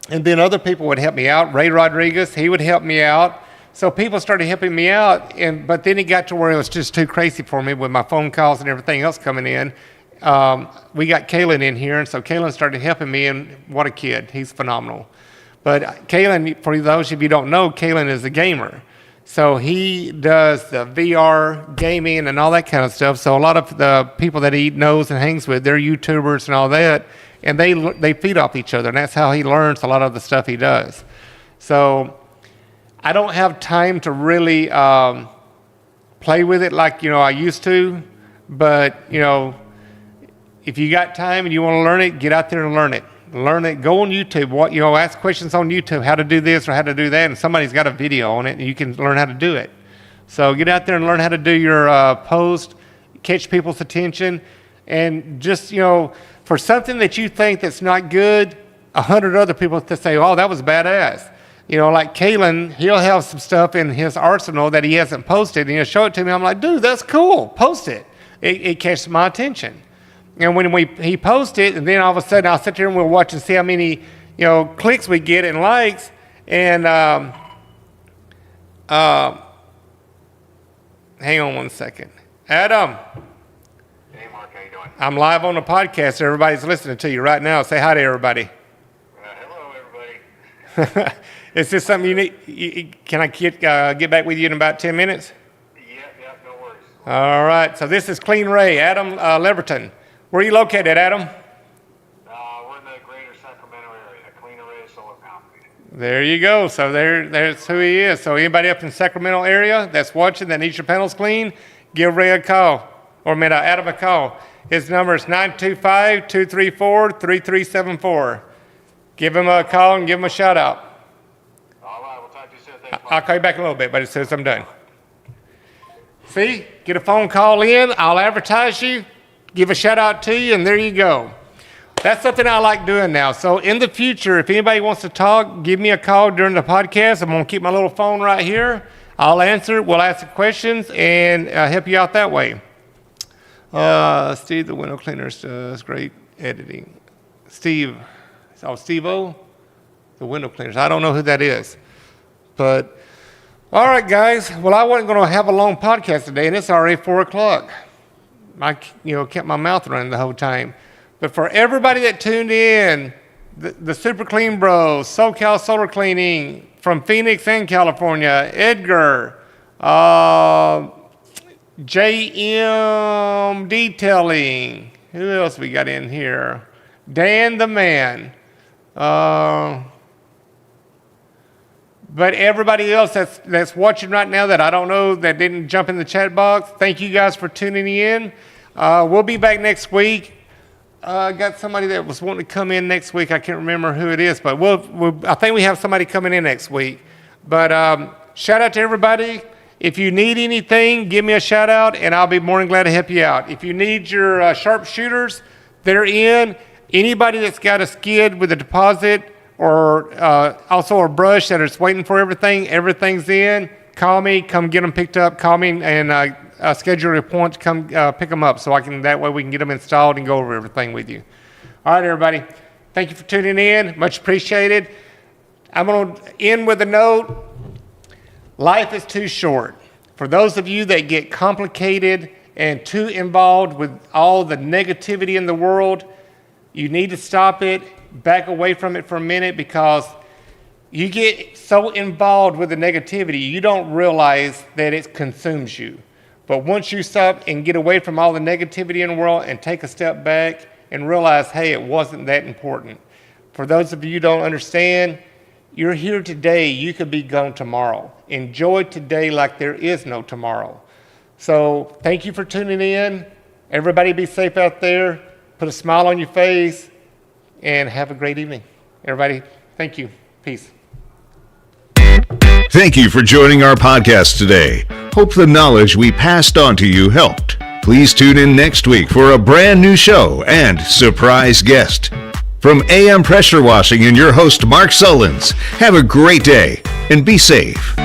then other people would help me out. Ray Rodriguez, he would help me out. So people started helping me out, but then it got to where it was just too crazy for me with my phone calls and everything else coming in. We got Kalen in here, and so Kalen started helping me, and what a kid. He's phenomenal. But Kalen, for those of you who don't know, Kalen is a gamer. So he does the VR gaming and all that kind of stuff. So a lot of the people that he knows and hangs with, they're YouTubers and all that, and they feed off each other, and that's how he learns a lot of the stuff he does. So I don't have time to really play with it like I used to, but if you got time and you want to learn it, get out there and learn it. Learn it. Go on YouTube. Ask questions on YouTube how to do this or how to do that, and somebody's got a video on it, and you can learn how to do it. So get out there and learn how to do your post, catch people's attention, and just for something that you think that's not good, 100 other people to say, "Oh, that was badass." Like Kalen, he'll have some stuff in his arsenal that he hasn't posted, and he'll show it to me. I'm like, "Dude, that's cool. Post it." It catches my attention. And when he posts it, and then all of a sudden I'll sit there and we'll watch and see how many clicks we get and likes. And hang on one second, Adam. Hey Mark, how you doing? I'm live on the podcast. Everybody's listening to you right now. Say hi to everybody. Hello everybody. Is this something you need? Can I get back with you in about 10 minutes? Yeah, no worries. All right. So this is Clean Ray, Adam Leverton. Where are you located, Adam? We're in the greater Sacramento area, Clean Array Solar Company. There you go. So there's who he is. So anybody up in the Sacramento area that's watching that needs your panels clean, give Ray a call, or Adam a call. His number is 925-234-3374. Give him a call and give him a shout out. All right, we'll talk to you soon. Thanks, Mark. I'll call you back in a little bit, but as soon as I'm done. See, get a phone call in. I'll advertise you, give a shout out to you, and there you go. That's something I like doing now. So in the future, if anybody wants to talk, give me a call during the podcast. I'm going to keep my little phone right here. I'll answer it. We'll ask the questions and help you out that way. Steve, the window cleaner, does great editing. Steve O, the window cleaners. I don't know who that is. But, all right, guys. Well, I wasn't going to have a long podcast today, and it's already 4 o'clock. I kept my mouth running the whole time. But for everybody that tuned in, the Super Clean Bros, SoCal Solar Cleaning from Phoenix and California, Edgar, JM Detailing, who else we got in here? Dan the Man. But everybody else that's watching right now that I don't know, that didn't jump in the chat box, thank you guys for tuning in. We'll be back next week. Got somebody that was wanting to come in next week. I can't remember who it is, but I think we have somebody coming in next week. But shout out to everybody. If you need anything, give me a shout out, and I'll be more than glad to help you out. If you need your sharpshooters, they're in. Anybody that's got a skid with a deposit or also a brush that is waiting for everything's in. Call me, come get them picked up. Call me and schedule a point to come pick them up, so that way we can get them installed and go over everything with you. All right, everybody. Thank you for tuning in. Much appreciated. I'm going to end with a note. Life is too short. For those of you that get complicated and too involved with all the negativity in the world, you need to stop it, back away from it for a minute, because you get so involved with the negativity, you don't realize that it consumes you. But once you stop and get away from all the negativity in the world and take a step back and realize, hey, it wasn't that important. For those of you who don't understand, you're here today, you could be gone tomorrow. Enjoy today like there is no tomorrow. So thank you for tuning in. Everybody be safe out there. Put a smile on your face and have a great evening. Everybody, thank you. Peace. Thank you for joining our podcast today. Hope the knowledge we passed on to you helped. Please tune in next week for a brand new show and surprise guest. From AM Pressure Washing and your host, Mark Sullins, have a great day and be safe.